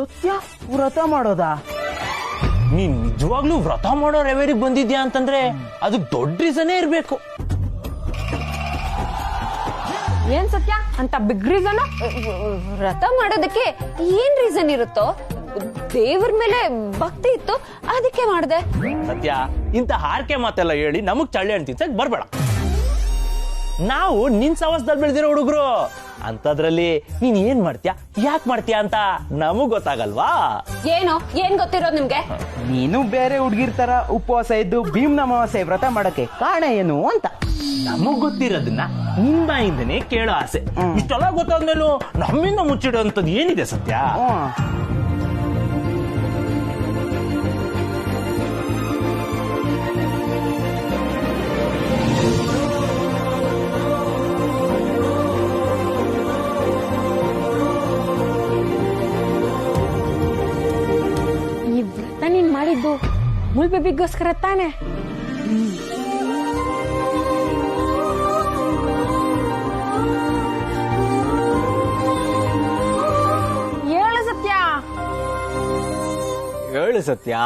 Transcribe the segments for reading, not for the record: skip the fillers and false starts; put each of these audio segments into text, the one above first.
ಸತ್ಯ ವ್ರತ ಮಾಡೋದಾ? ನೀನ್ ನಿಜವಾಗ್ಲೂ ವ್ರತ ಮಾಡೋ ರೆವೇರಿಗೆ ಬಂದಿದ್ಯಾ ಅಂತಂದ್ರೆ ಅದಕ್ಕೆ ದೊಡ್ಡ ರೀಸನೇ ಇರ್ಬೇಕು. ಏನ್ ಸತ್ಯ ಅಂತ ಬಿಗ್ ರೀಸನ್? ವ್ರತ ಮಾಡೋದಕ್ಕೆ ಏನ್ ರೀಸನ್ ಇರುತ್ತೋ? ದೇವ್ರ ಮೇಲೆ ಭಕ್ತಿ ಇತ್ತು ಅದಕ್ಕೆ ಮಾಡ್ದೆ. ಸತ್ಯ, ಇಂತ ಹಾರ್ಕೆ ಮಾತೆಲ್ಲ ಹೇಳಿ ನಮಗ್ ಚಳ್ಳೆ ಅಂತಿದ್ಸಕ್ ಬರ್ಬೇಡ. ನಾವು ನಿನ್ ಸವಾಸದಲ್ಲಿ ಬೆಳೆದಿರೋ ಹುಡುಗರು ಅಂತದ್ರಲ್ಲಿ ನೀನ್ ಏನ್ ಮಾಡ್ತೀಯಾ, ಯಾಕೆ ಮಾಡ್ತೀಯಾ ಅಂತ ನಮಗ್ ಗೊತ್ತಾಗಲ್ವಾ? ಏನ್ ಗೊತ್ತಿರೋದು ನಿಮ್ಗೆ? ನೀನು ಬೇರೆ ಹುಡ್ಗಿರ್ ತರ ಉಪವಾಸ ಇದ್ದು ಭೀಮ್ನ ಅಮಾವಾಸ್ಯೆ ವ್ರತ ಮಾಡಕ್ಕೆ ಕಾರಣ ಏನು ಅಂತ ನಮಗ್ ಗೊತ್ತಿರೋದನ್ನ ನಿನ್ ಬಾಯಿಂದನೇ ಕೇಳೋ ಆಸೆ. ಇಷ್ಟೆಲ್ಲ ಗೊತ್ತಾದ್ಮೇಲೂ ನಮ್ಮಿಂದ ಮುಚ್ಚಿಡೋಂಥದ್ದು ಏನಿದೆ ಸತ್ಯ? ಈ ವ್ರತ ನೀನ್ ಮಾಡಿದ್ದು ಮುಳ್ ಬೇಬಿಗೋಸ್ಕರ ತಾನೆ? ಹೇಳು সত্যা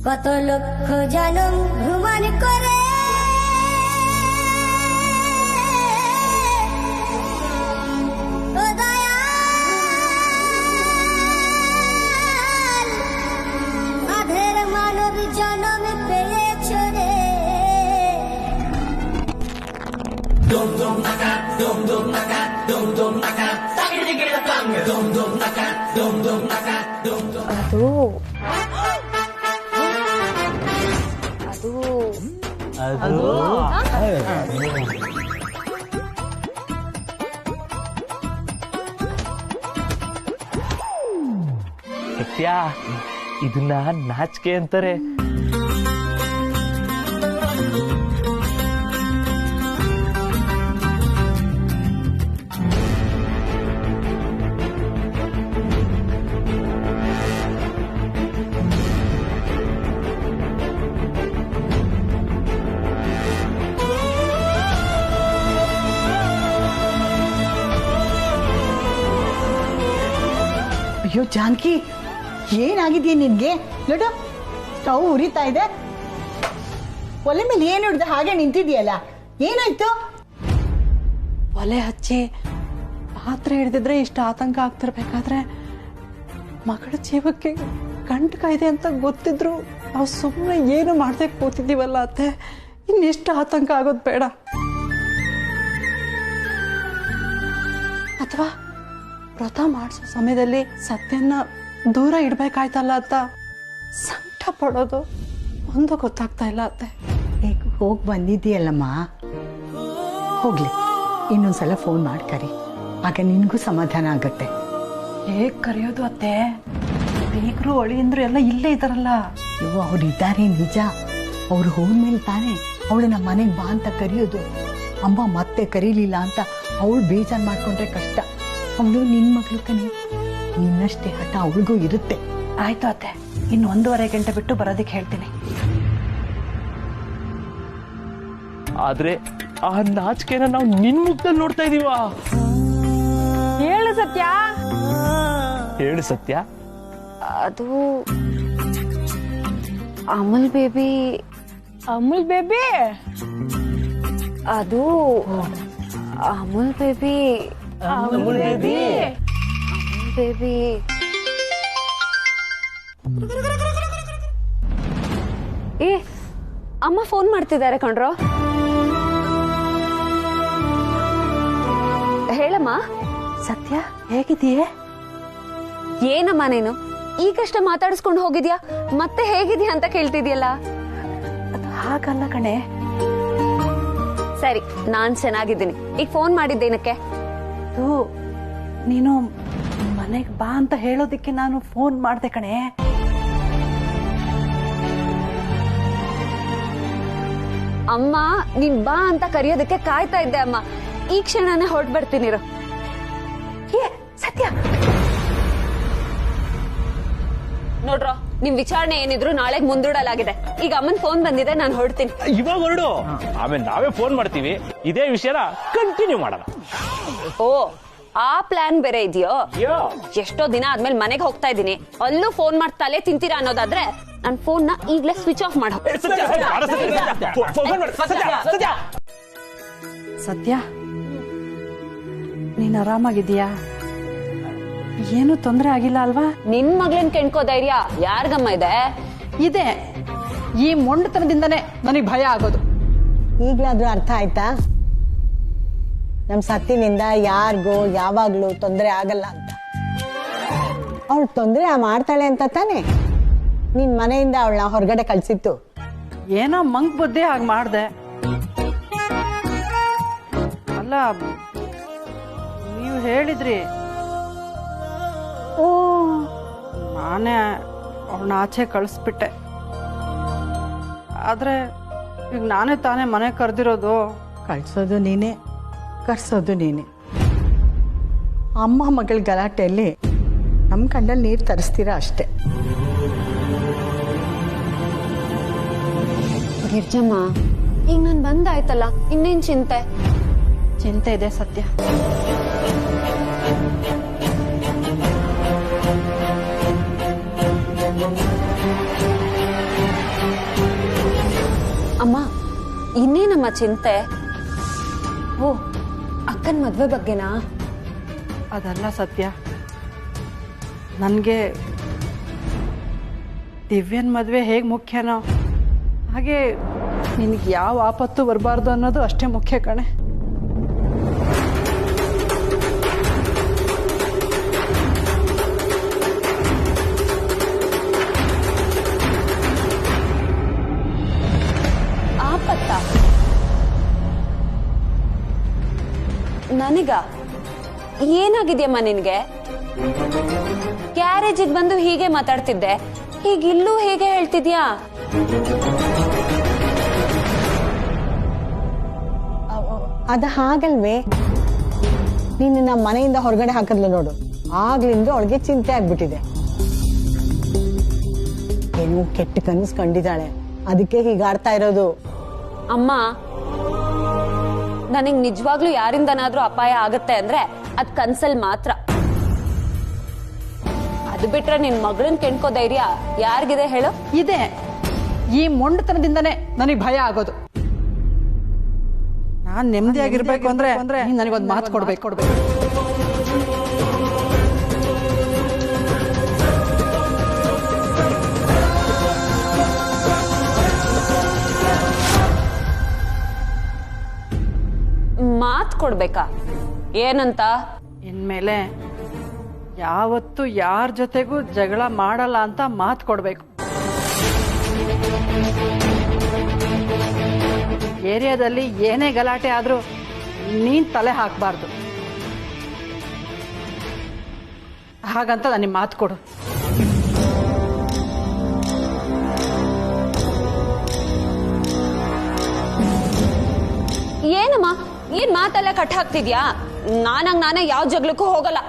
কত লক্ষ জনম ভ্রমণ করে ও দয়াল আধের মানব জনম পেয়েছ রে দম দম নাকা দম দম নাকা দম দম নাকা তাগিড়ি গিড়া তাং দম দম নাকা দম দম নাকা দম দম ಸತ್ಯ, ಇದನ್ನ ನಾಚಿಕೆ ಅಂತಾರೆ. ಅಯ್ಯೋ ಜಾನಕಿ, ಏನಾಗಿದೆಯಾ ನಿನ್ಗೆ? ನೋಡು, ಸ್ಟವ್ ಉರಿತಾ ಇದೆ, ಒಲೆ ಮೇಲೆ ಏನು ಹಿಡ್ದು ಹಾಗೆ ನಿಂತಿದ್ಯಲ್ಲ, ಏನಾಯ್ತು? ಒಲೆ ಹಚ್ಚಿ ಪಾತ್ರೆ ಹಿಡಿದಿದ್ರೆ ಇಷ್ಟು ಆತಂಕ ಆಗ್ತಿರ್ಬೇಕಾದ್ರೆ ಮಗಳ ಜೀವಕ್ಕೆ ಕಂಟಕ ಇದೆ ಅಂತ ಗೊತ್ತಿದ್ರು ನಾವು ಸುಮ್ಮನೆ ಏನು ಮಾಡ್ದೆ ಕೂತಿದ್ದೀವಲ್ಲ ಅತ್ತೆ. ಇನ್ನೆಷ್ಟು ಆತಂಕ ಆಗೋದು ಬೇಡ. ಅಥವಾ ವ್ರತ ಮಾಡಿಸೋ ಸಮಯದಲ್ಲಿ ಸತ್ಯನ ದೂರ ಇಡ್ಬೇಕಾಯ್ತಲ್ಲ ಅಂತ ಸಂಕಟ ಪಡೋದು ಒಂದು ಗೊತ್ತಾಗ್ತಾ ಇಲ್ಲ ಅತ್ತೆ. ಈಗ ಹೋಗಿ ಬಂದಿದ್ದೀಯಲ್ಲಮ್ಮ, ಹೋಗ್ಲಿ, ಇನ್ನೊಂದ್ಸಲ ಫೋನ್ ಮಾಡಿ ಕರಿ, ಆಗ ನಿನ್ಗೂ ಸಮಾಧಾನ ಆಗತ್ತೆ. ಹೇಗ್ ಕರೆಯೋದು ಅತ್ತೆ? ಬೀಗರು ಅಳಿಯಂದ್ರು ಎಲ್ಲ ಇಲ್ಲೇ ಇದಾರಲ್ಲ. ಇವು ಅವ್ರು ಇದ್ದಾರೆ ನಿಜ, ಅವ್ರು ಹೋದ್ಮೇಲೆ ತಾನೇ ಅವಳು ನಮ್ಮ ಮನೆಗೆ ಬಾ ಅಂತ ಕರೆಯೋದು. ಅಮ್ಮ ಮತ್ತೆ ಕರೀಲಿಲ್ಲ ಅಂತ ಅವಳು ಬೇಜಾರು ಮಾಡ್ಕೊಂಡ್ರೆ ಕಷ್ಟ. ಅವಳು ನಿನ್ ಮಗಳು ಕಣೆ, ನಿನ್ನಷ್ಟೇ ಹಠ ಅವಳಿಗೂ ಇರುತ್ತೆ. ಆಯ್ತು ಅತ್ತೆ, ಇನ್ನು 1.5 ಗಂಟೆ ಬಿಟ್ಟು ಬರೋದಕ್ಕೆ ಹೇಳ್ತೀನಿ. ಆದ್ರೆ ಆ ನಾಚಿಕೆನ ನಾವು ನಿನ್ ಮುಖದಲ್ಲಿ ನೋಡ್ತಾ ಇದೀವ. ಹೇಳು ಸತ್ಯ. ಹೇಳು ಸತ್ಯ. ಅದು ಅಮುಲ್ ಬೇಬಿ. ಅಮುಲ್ ಬೇಬಿ? ಅದು Amul baby. Amul baby baby ಏ, ಅಮ್ಮ ಫೋನ್ ಮಾಡ್ತಿದ್ದಾರೆ ಕಣ್ರೋ. ಹೇಳಮ್ಮ. ಸತ್ಯ, ಹೇಗಿದೀಯೇ? ಏನಮ್ಮ ನೀನು ಈಗಷ್ಟೇ ಮಾತಾಡಿಸ್ಕೊಂಡು ಹೋಗಿದ್ಯಾ, ಮತ್ತೆ ಹೇಗಿದ್ಯಾ ಅಂತ ಕೇಳ್ತಿದ್ಯಲ್ಲ? ಅದು ಹಾಗಲ್ಲ ಕಣೆ. ಸರಿ, ನಾನ್ ಚೆನ್ನಾಗಿದ್ದೀನಿ. ಈಗ ಫೋನ್ ಮಾಡಿದ್ದೇನಕ್ಕೆ? ಅದು ನೀನು ಮನೆಗೆ ಬಾ ಅಂತ ಹೇಳೋದಿಕ್ಕೆ ನಾನು ಫೋನ್ ಮಾಡ್ದೆ ಕಣೆ. ಅಮ್ಮ ನೀನ್ ಬಾ ಅಂತ ಕರೆಯೋದಕ್ಕೆ ಕಾಯ್ತಾ ಇದ್ದೆ ಅಮ್ಮ. ಈ ಕ್ಷಣನೇ ಹೊರಟು ಬರ್ತೀನಿರು. ಸತ್ಯ, ನೋಡ್ರೋ, ನಿಮ್ ವಿಚಾರಣೆ ಏನಿದ್ರು ನಾಳೆಗ್ ಮುಂದೂಡಲಾಗಿದೆ. ಈಗ ಅಮ್ಮನ್ ಫೋನ್ ಬಂದಿದೆ, ನಾನು ಹೊರಡ್ತೀನಿ. ಇವಾಗ ಹೊರಡು, ಆಮೇಲೆ ನಾವೇ ಫೋನ್ ಮಾಡ್ತೀವಿ, ಇದೇ ವಿಷಯನ ಕಂಟಿನ್ಯೂ ಮಾಡೋಣ. ಓ, ಆ ಪ್ಲಾನ್ ಬೇರೆ ಇದೆಯೋ? ಎಷ್ಟೋ ದಿನ ಆದ್ಮೇಲೆ ಮನೆಗೆ ಹೋಗ್ತಾ ಇದ್ದೀನಿ, ಅಲ್ಲೂ ಫೋನ್ ಮಾಡಿ ತಲೆ ತಿಂತೀರಾ ಅನ್ನೋದಾದ್ರೆ ನನ್ ಫೋನ್ ನ ಈಗ್ಲೇ ಸ್ವಿಚ್ ಆಫ್ ಮಾಡ. ಸತ್ಯ, ನೀನ್ ಆರಾಮಾಗಿದೀಯಾ? ಏನು ತೊಂದರೆ ಆಗಿಲ್ಲ ಅಲ್ವಾ? ನಿನ್ ಮಗಳನ್ ಕೆಣ್ಕೋ ಧೈರ್ಯ ಯಾರ್ಗಮ್ಮ ಇದೆ? ಇದೆ, ಈ ಮೊಂಡತನದಿಂದನೇ ನನಗೆ ಭಯ ಆಗೋದು. ಈಗ್ಲಾದ್ರೂ ಅರ್ಥ ಆಯ್ತಾ? ನಮ್ ಸತ್ತಿನಿಂದ ಯಾರಿಗೂ ಯಾವಾಗ್ಲೂ ತೊಂದರೆ ಆಗಲ್ಲ ಅಂತ. ಅವಳು ತೊಂದರೆ ಮಾಡ್ತಾಳೆ ಅಂತ ತಾನೆ ನಿನ್ ಮನೆಯಿಂದ ಅವಳನ್ನ ಹೊರಗಡೆ ಕಳ್ಸಿತ್ತು. ಏನೋ ಮಂಕ್ ಬುದ್ಧಿ ಹಾಗೆ ಮಾಡ್ದೆ. ಅಲ್ಲ, ನೀವು ಹೇಳಿದ್ರಿ, ಓ, ನಾನೇ ಅವಳನ್ನ ಆಚೆ ಕಳಿಸ್ಬಿಟ್ಟೆ. ಆದ್ರೆ ಈಗ ನಾನೇ ತಾನೇ ಮನೆ ಕರೆದಿರೋದು. ಕಳ್ಸೋದು ನೀನೆ, ಕರ್ಸೋದು ನೀನೆ. ಅಮ್ಮ ಮಗಳ ಗಲಾಟೆಯಲ್ಲಿ ನಮ್ಮ ಕಣ್ಣಲ್ಲಿ ನೀರು ತರಿಸ್ತೀರಾ ಅಷ್ಟೇ. ಗಿರ್ಜಮ್ಮ, ಈಗ ನನ್ ಬಂದಾಯ್ತಲ್ಲ, ಇನ್ನೇನ್ ಚಿಂತೆ? ಚಿಂತೆ ಇದೆ ಸತ್ಯ. ಅಮ್ಮ, ಇನ್ನೇನಮ್ಮ ಚಿಂತೆ? ಓ, ಅಕ್ಕನ ಮದ್ವೆ ಬಗ್ಗೆನಾ? ಅದಲ್ಲ ಸತ್ಯ, ನನಗೆ ದಿವ್ಯನ್ ಮದುವೆ ಹೇಗೆ ಮುಖ್ಯನೋ ಹಾಗೆ ನಿನಗೆ ಯಾವ ಆಪತ್ತು ಬರಬಾರ್ದು ಅನ್ನೋದು ಅಷ್ಟೇ ಮುಖ್ಯ ಕಣೆ. ಆಪತ್ತ? ನನಗ? ಏನಾಗಿದ್ಯಮ್ಮ ನಿನ್ಗೆ? ಗ್ಯಾರೇಜಿಗೆ ಬಂದು ಹೀಗೆ ಮಾತಾಡ್ತಿದ್ದೆ, ಹೀಗಿಲ್ಲೂ ಹೇಗೆ ಹೇಳ್ತಿದ್ಯಾ? ಅದ ಹಾಗಲ್ವೇ, ನೀನು ನಮ್ಮ ಮನೆಯಿಂದ ಹೊರಗಡೆ ಹಾಕಿದ್ಲು ನೋಡು, ಆಗ್ಲಿಂದ ಅವಳಿಗೆ ಚಿಂತೆ ಆಗ್ಬಿಟ್ಟಿದೆ. ಏನೋ ಕೆಟ್ಟ ಕನಸು ಕಂಡಿದ್ದಾಳೆ, ಅದಕ್ಕೆ ಹೀಗಾಡ್ತಾ ಇರೋದು. ಅಮ್ಮ, ನನಗ್ ನಿಜವಾಗ್ಲೂ ಯಾರಿಂದನಾದ್ರೂ ಅಪಾಯ ಆಗತ್ತೆ ಅಂದ್ರೆ ಅದ್ ಕನ್ಸಲ್ ಮಾತ್ರ. ಅದು ಬಿಟ್ರೆ ನಿನ್ ಮಗಳನ್ ಕೆಣ್ಕೋ ಧೈರ್ಯ ಯಾರಿಗಿದೆ ಹೇಳು? ಇದೆ, ಈ ಮೊಂಡತನದಿಂದನೇ ನನಗೆ ಭಯ ಆಗೋದು. ನಾನ್ ನೆಮ್ಮದಿಯಾಗಿರ್ಬೇಕು ಅಂದ್ರೆ ನನಗೊಂದು ಮಾತು ಕೊಡ್ಬೇಕು. ಮಾತ್ ಕೊಡ್ಬೇಕಾ? ಏನಂತ? ಇನ್ಮೇಲೆ ಯಾವತ್ತು ಯಾರ ಜೊತೆಗೂ ಜಗಳ ಮಾಡಲ್ಲ ಅಂತ ಮಾತು ಕೊಡ್ಬೇಕು. ಏರಿಯಾದಲ್ಲಿ ಏನೇ ಗಲಾಟೆ ಆದ್ರೂ ನೀನ್ ತಲೆ ಹಾಕಬಾರ್ದು. ಹಾಗಂತ ನನಗೆ ಮಾತು ಕೊಡು. ಏನಮ್ಮ, ಏನ್ ಮಾತೆಲ್ಲ ಕಟ್ ಹಾಕ್ತಿದ್ಯಾ? ನಾನೇ ಯಾವ ಜಗಳಕ್ಕೂ ಹೋಗಲ್ಲ.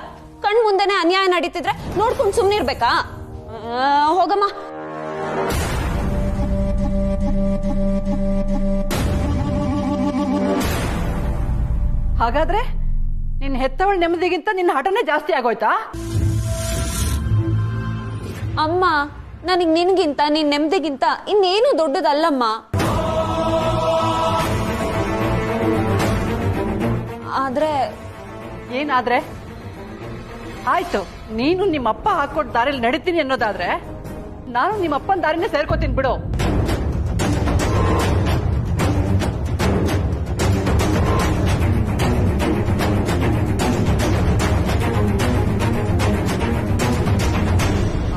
ಕಣ್ ಮುಂದೆನೆ ಅನ್ಯಾಯ ನಡೀತಿದ್ರೆ ನೋಡ್ಕೊಂಡು ಸುಮ್ನಿರ್ಬೇಕಾ? ಹೋಗಮ್ಮ. ಹಾಗಾದ್ರೆ ನಿನ್ನ ಹೆತ್ತವಳ ನೆಮ್ಮದಿಗಿಂತ ನಿನ್ನ ಹಠನೇ ಜಾಸ್ತಿ ಆಗೋಯ್ತಾ? ಅಮ್ಮ, ನನಗ್ ನಿನ್ಗಿಂತ ನಿನ್ ನೆಮ್ಮದಿಗಿಂತ ಇನ್ನೇನು ದೊಡ್ಡದಲ್ಲಮ್ಮ. ಆದ್ರೆ ಏನಾದ್ರೆ ಆಯ್ತು, ನೀನು ನಿಮ್ಮಪ್ಪ ಹಾಕೊಟ್ ದಾರಿಲಿ ನಡೀತೀನಿ ಅನ್ನೋದಾದ್ರೆ ನಾನು ನಿಮ್ಮಪ್ಪನ ದಾರಿನೇ ಸೇರ್ಕೋತೀನಿ ಬಿಡು.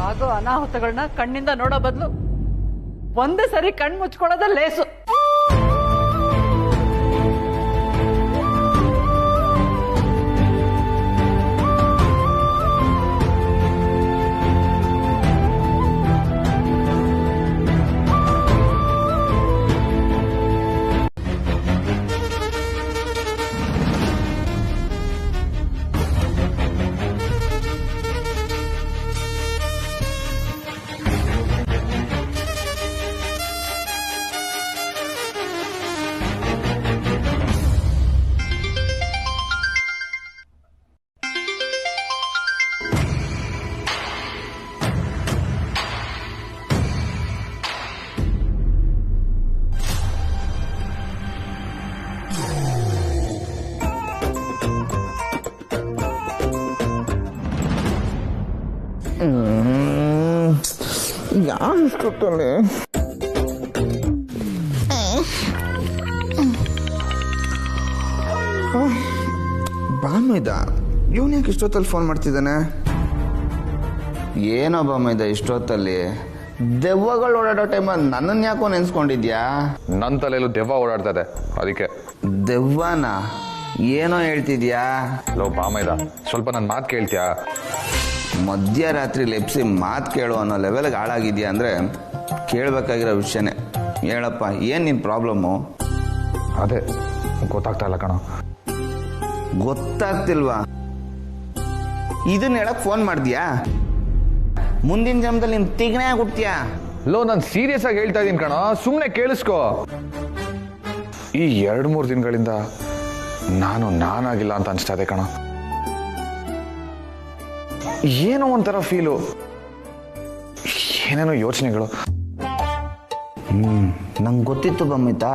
ಆಗೋ ಅನಾಹುತಗಳನ್ನ ಕಣ್ಣಿಂದ ನೋಡೋ ಬದಲು ಒಂದೇ ಸರಿ ಕಣ್ ಮುಚ್ಕೊಳ್ಳೋದ ಲೇಸು. ಯಾರು ಇಷ್ಟೊತ್ತಲ್ಲಿ ಬಾಮೈದ ಇವನು ಯಾಕೆ ಇಷ್ಟೊತ್ತಲ್ಲಿ ಫೋನ್ ಮಾಡ್ತಿದ್ದಾನೆ? ಏನೋ ಬಾಮೈದ ಇಷ್ಟೊತ್ತಲ್ಲಿ ದೆವ್ವಗಳು ಓಡಾಡೋ ಟೈಮಲ್ಲಿ ನನ್ನನ್ನು ಯಾಕೋ ನೆನ್ಸ್ಕೊಂಡಿದ್ಯಾ? ನನ್ನ ತಲೆಯಲ್ಲೂ ದೆವ್ವ ಓಡಾಡ್ತದೆ, ಅದಕ್ಕೆ. ದೆವ್ವನ ಏನೋ ಹೇಳ್ತಿದ್ಯಾ? ಲೋ ಬಾಮೈದ, ಸ್ವಲ್ಪ ನನ್ನ ಮಾತು ಕೇಳ್ತೀಯಾ? ಮಧ್ಯರಾತ್ರಿ ಲೆಪ್ಸಿ ಮಾತು ಕೇಳು ಅನ್ನೋ ಲೆವೆಲ್ಗೆ ಹಾಳಾಗಿದ್ಯಾ ಅಂದರೆ ಕೇಳಬೇಕಾಗಿರೋ ವಿಷಯನೇ. ಹೇಳಪ್ಪ, ಏನು ನಿನ್ನ ಪ್ರಾಬ್ಲಮ್ಮು? ಅದೇ ಗೊತ್ತಾಗ್ತಾ ಇಲ್ಲ ಕಣ. ಗೊತ್ತಾಗ್ತಿಲ್ವಾ? ಇದನ್ನ ಹೇಳಕ್ ಫೋನ್ ಮಾಡ್ತೀಯಾ? ಮುಂದಿನ ಜನ್ಮದಲ್ಲಿ ನೀನು ತಿಗ್ನೆ ಆಗ್ಬಿಡ್ತೀಯಾ? ಲೋ, ನಾನು ಸೀರಿಯಸ್ ಆಗಿ ಹೇಳ್ತಾ ಇದ್ದೀನಿ ಕಣ, ಸುಮ್ಮನೆ ಕೇಳಿಸ್ಕೋ. ಈ 2-3 ದಿನಗಳಿಂದ ನಾನಾಗಿಲ್ಲ ಅಂತ ಅನಿಸ್ತಾ ಇದೆ ಕಣ. ಏನೋ ಒಂಥರ ಫೀಲು, ಏನೇನೋ ಯೋಚನೆಗಳು. ನಂಗೆ ಗೊತ್ತಿತ್ತು ಬಮ್ಮಿತಾ,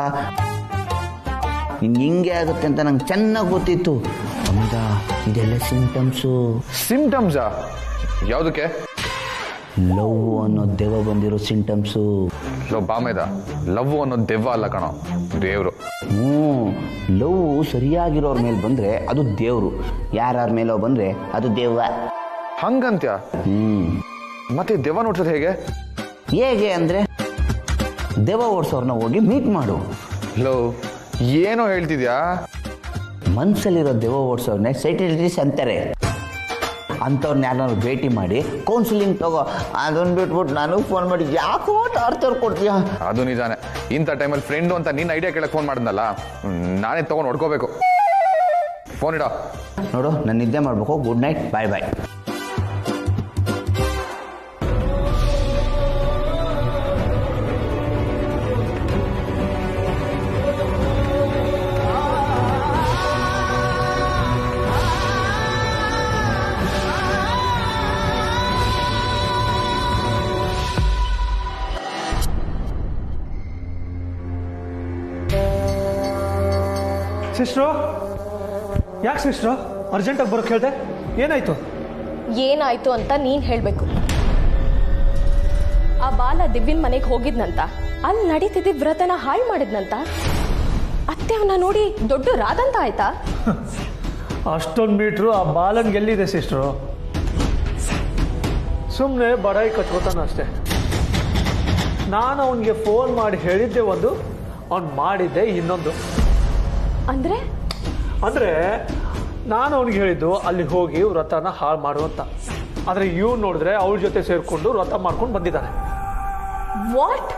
ಹಿಂಗೆ ಆಗುತ್ತೆ ಅಂತ ನಂಗೆ ಚೆನ್ನಾಗಿ ಗೊತ್ತಿತ್ತು. ಬಮ್ಮಿತ, ಇದೆಲ್ಲ ಸಿಂಟಮ್ಸಾ? ಯಾವುದಕ್ಕೆ? ಲವ್ ಅನ್ನೋ ದೆವ್ವ ಬಂದಿರೋ ಸಿಂಟಮ್ಸು. ಲೋ ಬಾಮೇದ, ಲವ್ ಅನ್ನೋದು ದೆವ್ವ ಅಲ್ಲ ಕಣ, ದೇವ್ರು. ಲವ್ ಸರಿಯಾಗಿರೋರ ಮೇಲೆ ಬಂದ್ರೆ ಅದು ದೇವ್ರು, ಯಾರ್ಯಾರ ಮೇಲೋ ಬಂದ್ರೆ ಅದು ದೆವ್ವ. ಹಂಗಂತ್ಯ? ಮತ್ತೆ ದೆವ್ವ ನೋಡ್ಸೋದು ಹೇಗೆ ಅಂದ್ರೆ ದೆವ್ವ ಓಡಿಸೋರ್ನ ಹೋಗಿ ಮೀಟ್ ಮಾಡು. ಲೋ, ಏನೋ ಹೇಳ್ತಿದ್ಯಾ? ಮನ್ಸಲ್ಲಿರೋ ದೆವ್ವ ಓಡಿಸೋರ್ನ ಸೈಟಿಲಿಟಿಸ್ ಅಂತಾರೆ. ಅಂಥವ್ರನ್ನ ಯಾರನ್ನಾರು ಭೇಟಿ ಮಾಡಿ ಕೌನ್ಸಿಲಿಂಗ್ ತಗೋ. ಅದನ್ನ ಬಿಟ್ಬಿಟ್ಟು ನನಗೆ ಫೋನ್ ಮಾಡಿ ಯಾಕೋ ಟಾರ್ಚರ್ ಕೊಡ್ತೀಯಾ? ಅದು ನಿಜಾನೆ. ಇಂಥ ಟೈಮಲ್ಲಿ ಫ್ರೆಂಡು ಅಂತ ನಿನ್ನ ಐಡಿಯಾ ಕೇಳಕ್ಕೆ ಫೋನ್ ಮಾಡಿದ್ನಲ್ಲ, ನಾನೇ ತಗೊಂಡು ನೋಡ್ಕೋಬೇಕು. ಫೋನ್ ಇಡ. ನೋಡು, ನಾನು ನಿದ್ದೆ ಮಾಡಬೇಕು. ಗುಡ್ ನೈಟ್, ಬಾಯ್ ಬಾಯ್. ಸಿಸ್ಟ್ರು, ಯಾಕೆ ಸಿಸ್ಟ್ರು ಅರ್ಜೆಂಟಾಗಿ ಬರೋಕ್ಕೆ ಹೇಳಿದೆ? ಏನಾಯ್ತು? ಏನಾಯ್ತು ಅಂತ ನೀನ್ ಹೇಳ್ಬೇಕು. ಆ ಬಾಲ ದಿವ್ಯನ್ ಮನೆಗೆ ಹೋಗಿದ್ನಂತ, ಅಲ್ಲಿ ನಡೀತಿದ್ದ ವ್ರತನ ಹಾಳು ಮಾಡಿದ್ನಂತ. ಅತ್ತೆ ಅವನ ನೋಡಿ ದೊಡ್ಡ ರಾದಂತ ಆಯ್ತಾ? ಅಷ್ಟೊಂದು ಮೀಟ್ರು ಆ ಬಾಲನ್ಗೆ ಎಲ್ಲಿದೆ ಸಿಸ್ಟ್ರು? ಸುಮ್ಮನೆ ಬಡಾಯಿ ಕಚ್ಕೋತಾನ ಅಷ್ಟೇ. ನಾನು ಅವನಿಗೆ ಫೋನ್ ಮಾಡಿ ಹೇಳಿದ್ದೆ ಒಂದು, ಅವ್ನು ಮಾಡಿದ್ದೆ ಇನ್ನೊಂದು. ಅಂದ್ರೆ ನಾನು ಅವನಿಗೆ ಹೇಳಿದ್ದು ಅಲ್ಲಿ ಹೋಗಿ ವ್ರತನ ಹಾಳು ಮಾಡು ಅಂತ. ಆದ್ರೆ ಇವ್ನು ನೋಡಿದ್ರೆ ಅವಳ ಜೊತೆ ಸೇರ್ಕೊಂಡು ವ್ರತ ಮಾಡ್ಕೊಂಡು ಬಂದಿದ್ದಾನೆ. ವಾಟ್?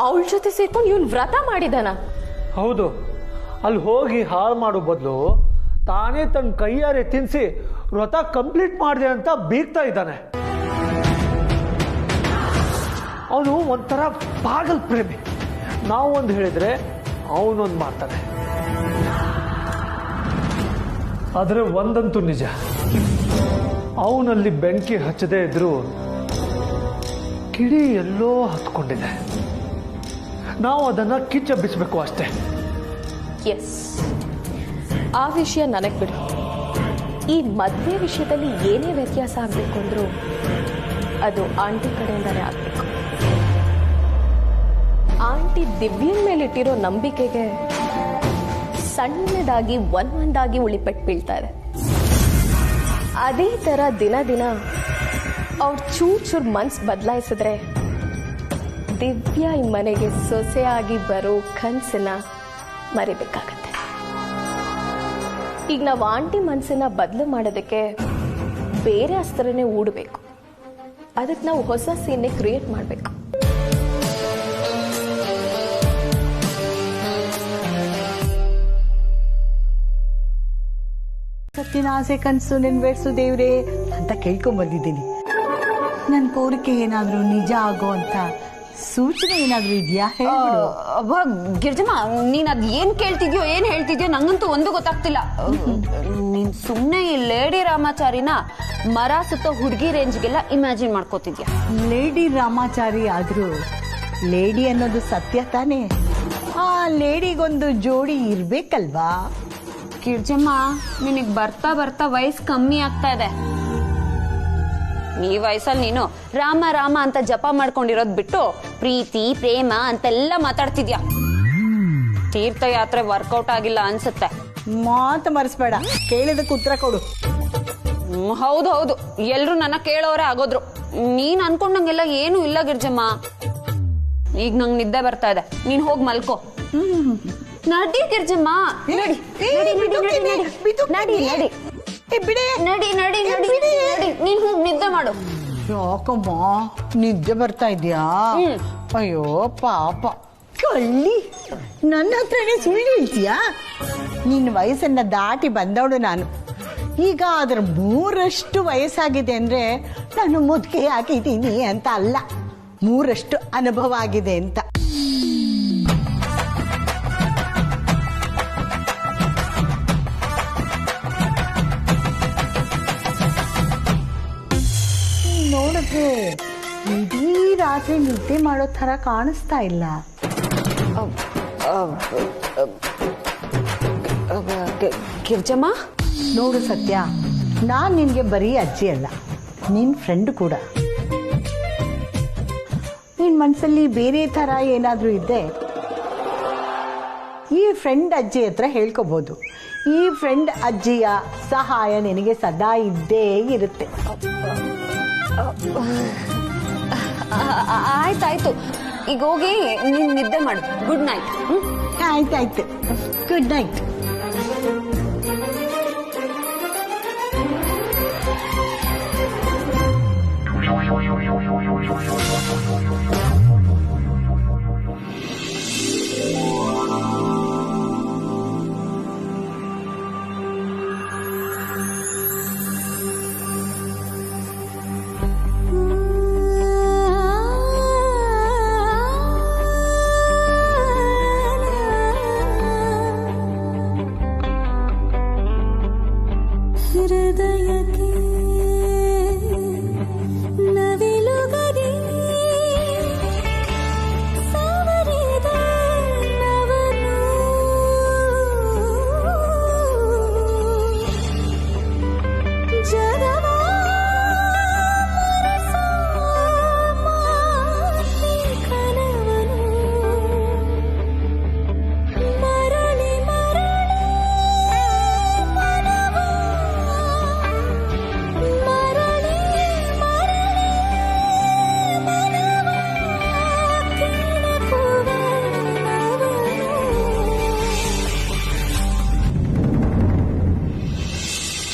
ಅವಳ ಜೊತೆ ಸೇರ್ಕೊಂಡು ಇವನ್ ವ್ರತ ಮಾಡಿದಾನ? ಹೌದು. ಅಲ್ಲಿ ಹೋಗಿ ಹಾಳು ಮಾಡೋ ಬದಲು ತಾನೇ ತನ್ನ ಕೈಯಾರೆ ತಿನ್ಸಿ ವ್ರತ ಕಂಪ್ಲೀಟ್ ಮಾಡಿದೆ ಅಂತ ಬೀಗ್ತಾ ಇದ್ದಾನೆ. ಅವನು ಒಂಥರ ಪಾಗಲ್ ಪ್ರೇಮಿ. ನಾವು ಒಂದು ಹೇಳಿದ್ರೆ ಅವನೊಂದು ಮಾಡ್ತಾನೆ. ಆದರೆ ಒಂದಂತೂ ನಿಜ, ಅವನಲ್ಲಿ ಬೆಂಕಿ ಹಚ್ಚದೇ ಇದ್ರೂ ಕಿಡಿ ಎಲ್ಲೋ ಹತ್ಕೊಂಡಿದೆ. ನಾವು ಅದನ್ನ ಕಿಚ್ಚಬ್ಬಿಸ್ಬೇಕು ಅಷ್ಟೇ. ಎಸ್, ಆ ವಿಷಯ ನನಗ್ ಬಿಡು. ಈ ಮದುವೆ ವಿಷಯದಲ್ಲಿ ಏನೇ ವ್ಯತ್ಯಾಸ ಆಗ್ಬೇಕು ಅಂದ್ರೂ ಅದು ಆಂಟಿ ಕಡೆಯಿಂದಾನೇ ಆಗ್ಬೇಕು. ಆಂಟಿ ದಿವ್ಯನ್ ಮೇಲಿಟ್ಟಿರೋ ನಂಬಿಕೆಗೆ ಸಣ್ಣದಾಗಿ ಒಂದೊಂದಾಗಿ ಉಳಿಪೆಟ್ಟು ಬೀಳ್ತಾ ಇದೆ. ಅದೇ ತರ ದಿನ ದಿನ ಅವ್ರು ಚೂರ್ ಮನ್ಸು ಬದಲಾಯಿಸಿದ್ರೆ ದಿವ್ಯ ಈ ಮನೆಗೆ ಸೊಸೆಯಾಗಿ ಬರೋ ಕನ್ಸನ್ನ ಮರಿಬೇಕಾಗತ್ತೆ. ಈಗ ನಾವು ಆಂಟಿ ಮನ್ಸನ್ನ ಬದಲು ಮಾಡೋದಕ್ಕೆ ಬೇರೆ ಅಸ್ತ್ರನೇ ಹೂಡಬೇಕು. ಅದಕ್ಕೆ ನಾವು ಹೊಸ ಸೀನ್ನೇ ಕ್ರಿಯೇಟ್ ಮಾಡಬೇಕು. ಸತ್ತಿನ ಆಸೆ ಕನಸು ನೆನ್ವೇರ್ಸು ದೇವ್ರೆ ಅಂತ ಕೇಳ್ಕೊಂಡ್ ಬಂದಿದ್ದೀನಿ. ನನ್ನ ಕೋರಿಕೆ ಏನಾದ್ರು ನಿಜ ಆಗೋ ಅಂತ ಸೂಚನೆ ಏನಾದ್ರು ಇದೆಯಾ? ಗಿರ್ಜಮ್ಮ, ನೀನ್ ಅದ್ ಏನ್ ಕೇಳ್ತಿದ್ಯೋ ಏನ್ ಹೇಳ್ತಿದ್ಯೋ ನಂಗಂತೂ ಒಂದು ಗೊತ್ತಾಗ್ತಿಲ್ಲ. ನೀನ್ ಸುಮ್ನೆ ಈ ಲೇಡಿ ರಾಮಾಚಾರಿನ ಮರ ಸುತ್ತ ಹುಡುಗಿ ರೇಂಜ್ಗೆಲ್ಲ ಇಮ್ಯಾಜಿನ್ ಮಾಡ್ಕೋತಿದ್ಯಾ. ಲೇಡಿ ರಾಮಾಚಾರಿ ಆದ್ರೂ ಲೇಡಿ ಅನ್ನೋದು ಸತ್ಯ ತಾನೇ. ಆ ಲೇಡಿಗೊಂದು ಜೋಡಿ ಇರ್ಬೇಕಲ್ವಾ? ಗಿರ್ಜಮ್ಮ, ನಿನಗ್ ಬರ್ತಾ ಬರ್ತಾ ವಯಸ್ಸು ಕಮ್ಮಿ ಆಗ್ತಾ ಇದೆ. ಈ ವಯಸ್ಸಲ್ಲಿ ನೀನು ರಾಮ ರಾಮ ಅಂತ ಜಪ ಮಾಡ್ಕೊಂಡಿರೋದ್ ಬಿಟ್ಟು ಪ್ರೀತಿ ಪ್ರೇಮ ಅಂತೆಲ್ಲ ಮಾತಾಡ್ತಿದ್ಯಾ. ತೀರ್ಥಯಾತ್ರೆ ವರ್ಕೌಟ್ ಆಗಿಲ್ಲ ಅನ್ಸುತ್ತೆ. ಮಾತು ಮರೆಸ್ಬೇಡ, ಕೇಳಿದಕ್ಕೆ ಉತ್ತರ ಕೊಡು. ಹೌದು, ಎಲ್ರು ನನ್ನ ಕೇಳೋರೆ ಆಗೋದ್ರು. ನೀನ್ ಅನ್ಕೊಂಡಂಗೆಲ್ಲ ಏನು ಇಲ್ಲ ಗಿರ್ಜಮ್ಮ. ಈಗ ನಂಗ್ ನಿದ್ದೆ ಬರ್ತಾ ಇದೆ, ನೀನ್ ಹೋಗ್ ಮಲ್ಕೋ. ನಡಿ ಗಿರ್ಜಮ್ಮ, ನಡಿ ನೀನ್ ಹೋಗ್ ನಿದ್ದೆ ಮಾಡು. ಯಾಕಮ್ಮ ನಿದ್ದೆ ಬರ್ತಾ ಇದ್ಯಾ? ಅಯ್ಯೋ ಪಾಪ ಕಳ್ಳಿ, ನನ್ನ ಹತ್ರನೇ ಸುಳ್ಳು ಹೇಳ್ತೀಯಾ? ನಿನ್ನ ವಯಸ್ಸನ್ನ ದಾಟಿ ಬಂದವಳು ನಾನು. ಈಗ ಅದರ 3 ವಯಸ್ಸಾಗಿದೆ ಅಂದ್ರೆ ನಾನು ಮುದುಕೆ ಹಾಕಿದ್ದೀನಿ ಅಂತ ಅಲ್ಲ, 3 ಅನುಭವ ಆಗಿದೆ ಅಂತ. ನೋಡಿದ್ರೆ ಇಡೀ ರಾತ್ರಿ ನಿದ್ದೆ ಮಾಡೋ ಥರ ಕಾಣಿಸ್ತಾ ಇಲ್ಲ. ಗಿರ್ಜಮ್ಮ, ನೋಡು ಸತ್ಯ, ನಾನ್ ನಿನ್ಗೆ ಬರೀ ಅಜ್ಜಿ ಅಲ್ಲ, ನಿನ್ ಫ್ರೆಂಡ್ ಕೂಡ. ನಿನ್ ಮನ್ಸಲ್ಲಿ ಬೇರೆ ತರ ಏನಾದ್ರೂ ಇದ್ದೆ ಈ ಫ್ರೆಂಡ್ ಅಜ್ಜಿ ಹತ್ರ ಹೇಳ್ಕೋಬಹುದು. ಈ ಫ್ರೆಂಡ್ ಅಜ್ಜಿಯ ಸಹಾಯ ನಿನಗೆ ಸದಾ ಇದ್ದೇ ಇರುತ್ತೆ. ಆಯ್ತಾಯ್ತು, ಈಗ ಹೋಗಿ ನೀನ್ ನಿದ್ದೆ ಮಾಡು. Good night. ಆಯ್ತಾಯ್ತು, ಗುಡ್ ನೈಟ್.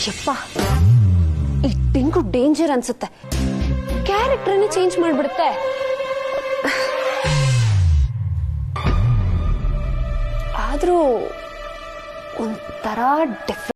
ಯಪ್ಪ, ಈ ಟಿಂಕು ಡೇಂಜರ್ ಅನ್ಸುತ್ತೆ. ಕ್ಯಾರೆಕ್ಟರ್ನೇ ಚೇಂಜ್ ಮಾಡ್ಬಿಡುತ್ತೆ. ಆದ್ರೂ ಒಂಥರ ಡಿಫ್ರೆಂಟ್.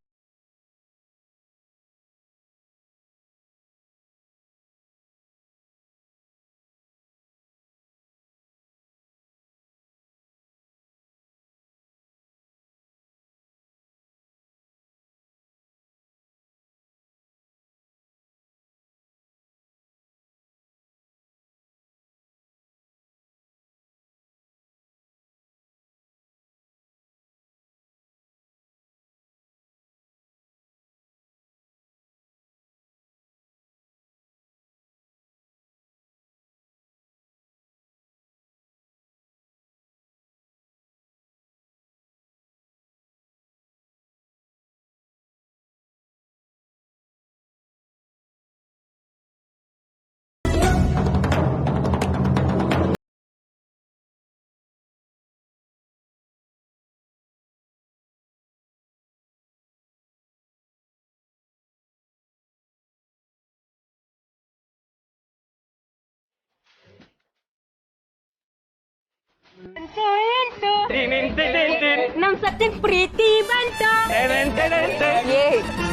ನಮ್ ಸತ್ಯನ್ ಪ್ರೀತಿ ಬಂತ.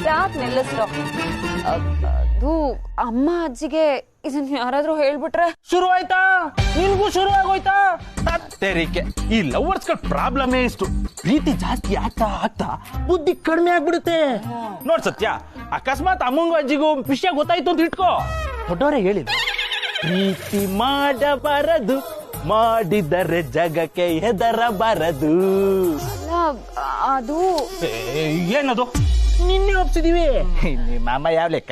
ಯಾಕೆ ನಿಲ್ಲಿಸ್ರೋ? ಅದು ಅಮ್ಮ ಅಜ್ಜಿಗೆ ಇದನ್ನ ಯಾರಾದ್ರೂ ಹೇಳ್ಬಿಟ್ರೆ ಶುರು ಆಯ್ತಾ? ನಿನ್ಗೂ ಶುರು ಆಗೋಯ್ತಾ? ತೆರಿಕೆ ಈ ಲವರ್ಸ್ಗಳ ಪ್ರಾಬ್ಲಮ್ ಇಷ್ಟು. ಪ್ರೀತಿ ಜಾಸ್ತಿ ಆಗ್ತಾ ಆಗ್ತಾ ಬುದ್ಧಿ ಕಡಿಮೆ ಆಗ್ಬಿಡುತ್ತೆ. ನೋಡ್ ಸತ್ಯ, ಅಕಸ್ಮಾತ್ ಅಮ್ಮಂಗೂ ಅಜ್ಜಿಗೂ ವಿಷಯ ಗೊತ್ತಾಯ್ತು ಅಂತ ಇಟ್ಕೋ, ದೊಡ್ಡವರೇ ಹೇಳಿದ್ರು ಪ್ರೀತಿ ಮಾಡಬಾರದು, ಮಾಡಿದರೆ ಜಗಕ್ಕೆ ಹೆದರಬಾರದು. ಅದು ಏನದು? ನಿನ್ನೆ ಒಪ್ಸಿದೀವಿ. ನಿಮ್ಮ ಅಮ್ಮ ಯಾವ ಲೆಕ್ಕ?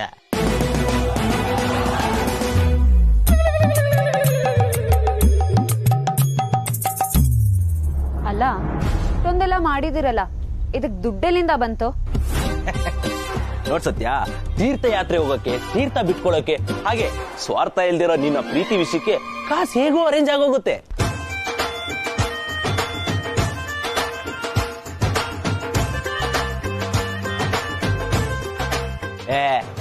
ಅಲ್ಲ ಇಷ್ಟೊಂದೆಲ್ಲ ಮಾಡಿದಿರಲ್ಲ ಇದಕ್ ದುಡ್ಡೆಲ್ಲಿಂದ ಬಂತು? ನೋಡ್ ಸತ್ಯ, ತೀರ್ಥಯಾತ್ರೆ ಹೋಗಕ್ಕೆ, ತೀರ್ಥ ಬಿಟ್ಕೊಳ್ಳೋಕೆ, ಹಾಗೆ ಸ್ವಾರ್ಥ ಇಲ್ದಿರೋ ನಿನ್ನ ಪ್ರೀತಿ ವಿಷಯಕ್ಕೆ ಕಾಸು ಹೇಗೋ ಅರೇಂಜ್ ಆಗೋಗುತ್ತೆ.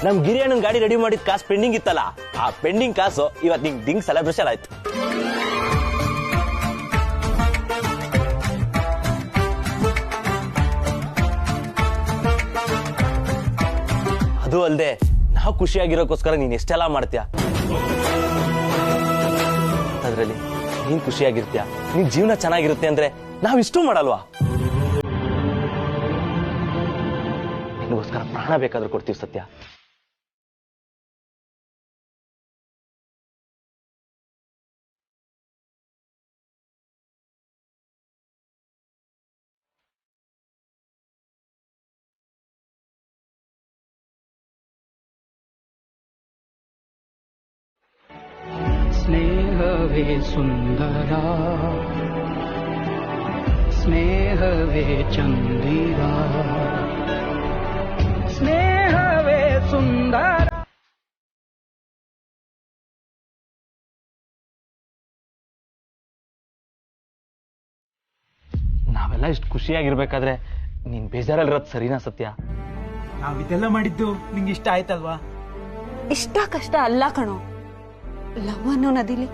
ನಮ್ ಗಿರಿಯಣ್ಣನ್ ಗಾಡಿ ರೆಡಿ ಮಾಡಿದ ಕಾಸು ಪೆಂಡಿಂಗ್ ಇತ್ತಲ್ಲ, ಆ ಪೆಂಡಿಂಗ್ ಕಾಸು ಇವತ್ತು ನಿಂಗೆ ದಿಂಗ್ ಸೆಲೆಬ್ರೇಷನ್ ಆಯ್ತು. ಅದು ಅಲ್ದೆ ನಾವು ಖುಷಿಯಾಗಿರೋಕ್ಕೋಸ್ಕರ ನೀನ್ ಎಷ್ಟೆಲ್ಲ ಮಾಡ್ತೀಯ. ಅದ್ರಲ್ಲಿ ನೀನ್ ಖುಷಿಯಾಗಿರ್ತೀಯ, ನಿನ್ ಜೀವನ ಚೆನ್ನಾಗಿರುತ್ತೆ ಅಂದ್ರೆ ನಾವ್ ಇಷ್ಟು ಮಾಡಲ್ವಾ? ನಿನಗೋಸ್ಕರ ಪ್ರಾಣ ಬೇಕಾದ್ರೂ ಕೊಡ್ತೀವಿ ಸತ್ಯ. ಸ್ನೇಹವೇ ಸುಂದರ, ಸ್ನೇಹವೇ ಚಂದಿರ, ಸ್ನೇಹವೇ ಸುಂದರ. ನಾವೆಲ್ಲ ಇಷ್ಟು ಖುಷಿಯಾಗಿರ್ಬೇಕಾದ್ರೆ ನೀನ್ ಬೇಜಾರಲ್ಲಿರೋದು ಸರಿನಾ ಸತ್ಯ? ನಾವಿದೆಲ್ಲ ಮಾಡಿದ್ದು ನಿಂಗೆ ಇಷ್ಟ ಆಯ್ತಲ್ವಾ? ಇಷ್ಟ ಕಷ್ಟ ಅಲ್ಲ ಕಣೋ, ಲವ್ ಅನ್ನೋ ನದಿಲಿ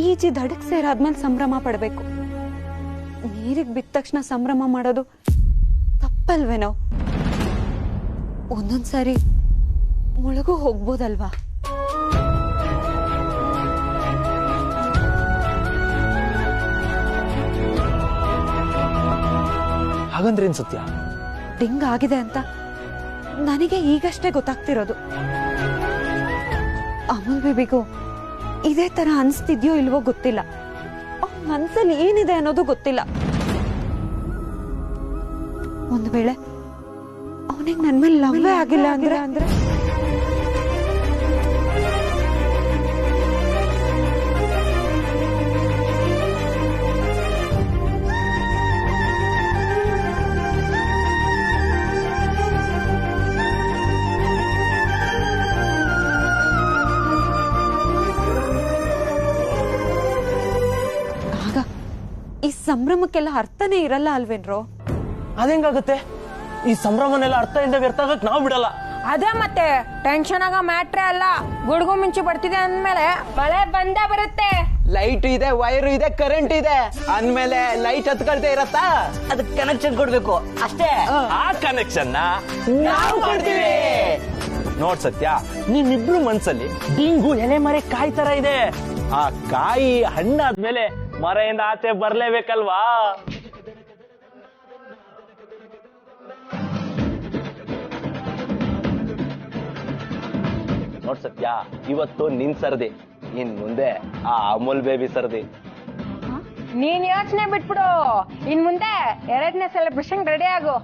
ಈಜಿ ದಡಕ್ ಸೇರಾದ್ಮೇಲೆ ಸಂಭ್ರಮ ಪಡ್ಬೇಕು. ನೀರಿಗೆ ಬಿದ್ದ ತಕ್ಷಣ ಸಂಭ್ರಮ ಮಾಡೋದು ತಪ್ಪಲ್ವೇನೋ? ಒಂದೊಂದ್ಸಾರಿ ಮುಳುಗು ಹೋಗ್ಬೋದಲ್ವಾ? ಹಾಗಂದ್ರೇನ್ ಸತ್ಯ? ಡಿಂಗ್ ಆಗಿದೆ ಅಂತ ನನಗೆ ಈಗಷ್ಟೇ ಗೊತ್ತಾಗ್ತಿರೋದು. ಅಮೂಲ್ ಬೇಬಿಗೂ ಇದೇ ತರ ಅನ್ಸ್ತಿದ್ಯೋ ಇಲ್ವೋ ಗೊತ್ತಿಲ್ಲ. ಅವ್ನ ಮನ್ಸಲ್ಲಿ ಏನಿದೆ ಅನ್ನೋದು ಗೊತ್ತಿಲ್ಲ. ಒಂದು ವೇಳೆ ಅವನಿಗೆ ನನ್ ಮೇಲೆ ಲವ್ವೇ ಆಗಿಲ್ಲ ಅಂದ್ರೆ ಈ ಸಂಭ್ರಮಕ್ಕೆಲ್ಲ ಅರ್ಥನೇ ಇರಲ್ಲ ಅಲ್ವೇನ್ರೋ? ಅದೇಂಗಾಗುತ್ತೆ? ಈ ಸಂಭ್ರಮನೆಲ್ಲ ಅರ್ಥ ಇಂದ ವ್ಯರ್ಥ ಆಗಕ್ ನಾವು ಬಿಡಲ್ಲ. ಅದೇ ಮತ್ತೆ ಟೆನ್ಷನ್ ಆಗ ಮ್ಯಾಟ್ರೇ ಅಲ್ಲ. ಗುಡುಗು ಮಿಂಚು ಬರ್ತಿದೆ ಅಂದ್ಮೇಲೆ ಮಳೆ ಬಂದೇ ಬರುತ್ತೆ. ಲೈಟ್ ಇದೆ, ವೈರು ಇದೆ, ಕರೆಂಟ್ ಇದೆ ಅಂದ್ಮೇಲೆ ಲೈಟ್ ಹತ್ಕೊಳ್ತಾ ಇರತ್ತಾ? ಅದಕ್ಕೆ ಕನೆಕ್ಷನ್ ಕೊಡ್ಬೇಕು ಅಷ್ಟೇ. ಆ ಕನೆಕ್ಷನ್ ನಾವು ಕೊಡ್ತೀವಿ. ನೋಡ್ ಸತ್ಯ, ನಿಮ್ಮಿಬ್ರು ಮನ್ಸಲ್ಲಿ ಡಿಂಗು ಎಲೆ ಮರೆ ಕಾಯಿ ತರ ಇದೆ. ಆ ಕಾಯಿ ಹಣ್ಣಾದ್ಮೇಲೆ ಮರೆಯಿಂದ ಆಚೆ ಬರ್ಲೇಬೇಕಲ್ವಾ? ನೋಡ್ ಸತ್ಯ, ಇವತ್ತು ನಿನ್ ಸರ್ದಿ, ಇನ್ ಮುಂದೆ ಆ ಅಮೂಲ್ ಬೇಬಿ ಸರ್ದಿ. ನೀನ್ ಯೋಚನೆ ಬಿಟ್ಬಿಡು, ಇನ್ ಮುಂದೆ 2ನೇ ಸೆಲೆಬ್ರೇಷನ್ ರೆಡಿ ಆಗು.